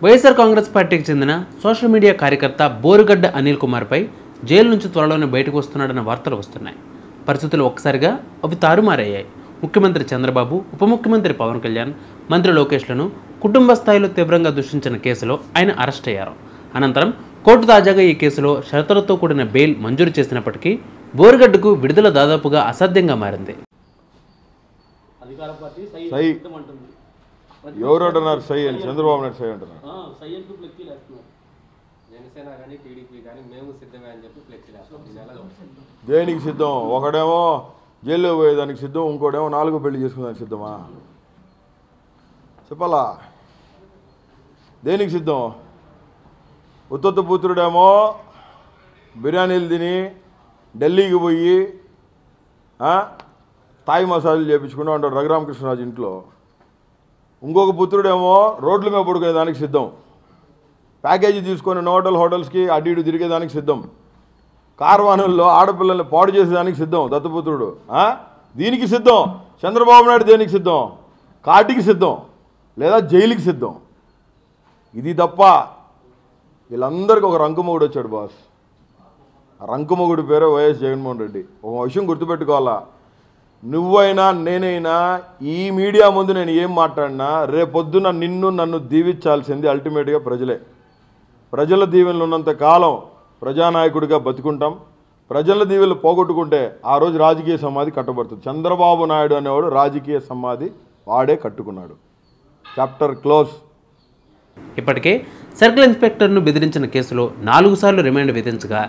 వైఎస్ఆర్ కాంగ్రెస్ పార్టీకి చెందిన social media కార్యకర్త బోరుగడ్డ అనిల్ కుమార్పై జైలు నుంచి త్వరలోనే బయటకు వస్తున్నాడన్న వార్తలు వస్తున్నాయి. పరిస్థితులు ఒక్కసారిగా అవి తారుమారయ్యాయి. ముఖ్యమంత్రి చంద్రబాబు, ఉప ముఖ్యమంత్రి పవన్ కళ్యాణ్, మంత్రి లోకేష్లను కుటుంబ స్థాయిలో తీవ్రంగా దూషించిన కేసులో ఆయన అరెస్ట్ అయ్యారు. అనంతరం కోర్టు తాజాగా ఈ కేసులో షరతులతో కూడిన బెయిల్ మంజూరు చేసినప్పటికీ బోరుగడ్డకు విడుదల దాదాపుగా అసాధ్యంగా మారింది. ఎవరు అంటున్నారు సై అని? చంద్రబాబు నాయుడు సై అంటున్నారు. దేనికి సిద్ధం? ఒకడేమో జైల్లో పోయేదానికి సిద్ధం, ఇంకోటేమో 4వ పెళ్లి చేసుకునేదానికి సిద్ధమా? చెప్పాలా? దేనికి సిద్ధం? ఉత్తత్త పుత్రుడేమో బిర్యానీలు తిని ఢిల్లీకి పోయి తాయి మసాజులు చేయించుకుంటూ ఉంటాడు రఘురామకృష్ణరాజు ఇంట్లో. ఇంకొక పుత్రుడేమో రోడ్ల మీద పడుకునేదానికి సిద్ధం, ప్యాకేజీ తీసుకొని హోటల్స్కి అటు ఇటు తిరిగేదానికి సిద్ధం, కార్వానుల్లో ఆడపిల్లల్ని పాడు చేసేదానికి సిద్ధం దత్తపుత్రుడు. దీనికి సిద్ధం. చంద్రబాబు నాయుడు దేనికి సిద్ధం? కాటికి సిద్ధం లేదా జైలుకి సిద్ధం. ఇది తప్ప వీళ్ళందరికీ ఒక రంకుమొగుడు వచ్చాడు బాస్. ఆ రంకుమొగుడు పేరే వైఎస్ జగన్మోహన్ రెడ్డి. ఒక విషయం గుర్తుపెట్టుకోవాలా, నువ్వైనా నేనైనా ఈ మీడియా ముందు నేను ఏం మాట్లాడినా రేపొద్దున నన్ను దీవించాల్సింది అల్టిమేట్గా ప్రజలే. ప్రజల దీవెనలు ఉన్నంత కాలం ప్రజానాయకుడిగా బతుకుంటాం. ప్రజల దీవెనలు పోగొట్టుకుంటే ఆ రోజు రాజకీయ సమాధి కట్టబడుతుంది. చంద్రబాబు నాయుడు అనేవాడు రాజకీయ సమాధి వాడే కట్టుకున్నాడు. Chapter close. ఇప్పటికే సర్కిల్ ఇన్స్పెక్టర్ను బెదిరించిన కేసులో 4 సార్లు రిమాండ్ విధించగా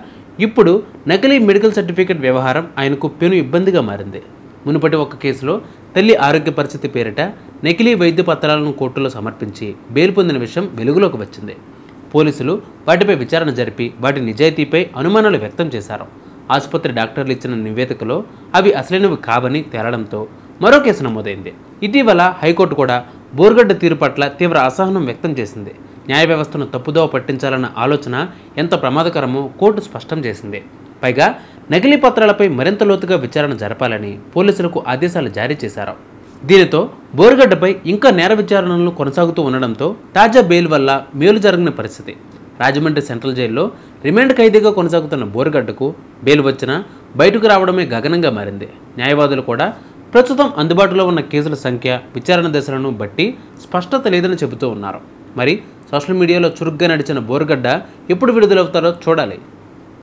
ఇప్పుడు నకిలీ మెడికల్ సర్టిఫికేట్ వ్యవహారం ఆయనకు పెను ఇబ్బందిగా మారింది. మునుపటి ఒక కేసులో తల్లి ఆరోగ్య పరిస్థితి పేరిట నకిలీ వైద్య పత్రాలను కోర్టులో సమర్పించి బెయిల్ పొందిన విషయం వెలుగులోకి వచ్చింది. పోలీసులు వాటిపై విచారణ జరిపి వాటి నిజాయితీపై అనుమానాలు వ్యక్తం చేశారు. ఆసుపత్రి డాక్టర్లు ఇచ్చిన నివేదికలో అవి అసలైనవి కావని తేలడంతో మరో కేసు నమోదైంది. ఇటీవల హైకోర్టు కూడా బోరుగడ్డ తీరు పట్ల తీవ్ర అసహనం వ్యక్తం చేసింది. న్యాయ వ్యవస్థను తప్పుదోవ పట్టించాలన్న ఆలోచన ఎంత ప్రమాదకరమో కోర్టు స్పష్టం చేసింది. పైగా నకిలీ పత్రాలపై మరింత లోతుగా విచారణ జరపాలని పోలీసులకు ఆదేశాలు జారీ చేశారు. దీనితో బోరుగడ్డపై ఇంకా నేర విచారణలు కొనసాగుతూ ఉండడంతో తాజా బెయిల్ వల్ల మేలు జరగని పరిస్థితి. రాజమండ్రి సెంట్రల్ జైల్లో రిమాండ్ ఖైదీగా కొనసాగుతున్న బోరుగడ్డకు బెయిల్ వచ్చినా బయటకు రావడమే గగనంగా మారింది. న్యాయవాదులు కూడా ప్రస్తుతం అందుబాటులో ఉన్న కేసుల సంఖ్య, విచారణ దశలను బట్టి స్పష్టత లేదని చెబుతూ ఉన్నారు. మరి సోషల్ మీడియాలో చురుగ్గా నడిచిన బోరుగడ్డ ఎప్పుడు విడుదలవుతారో చూడాలి.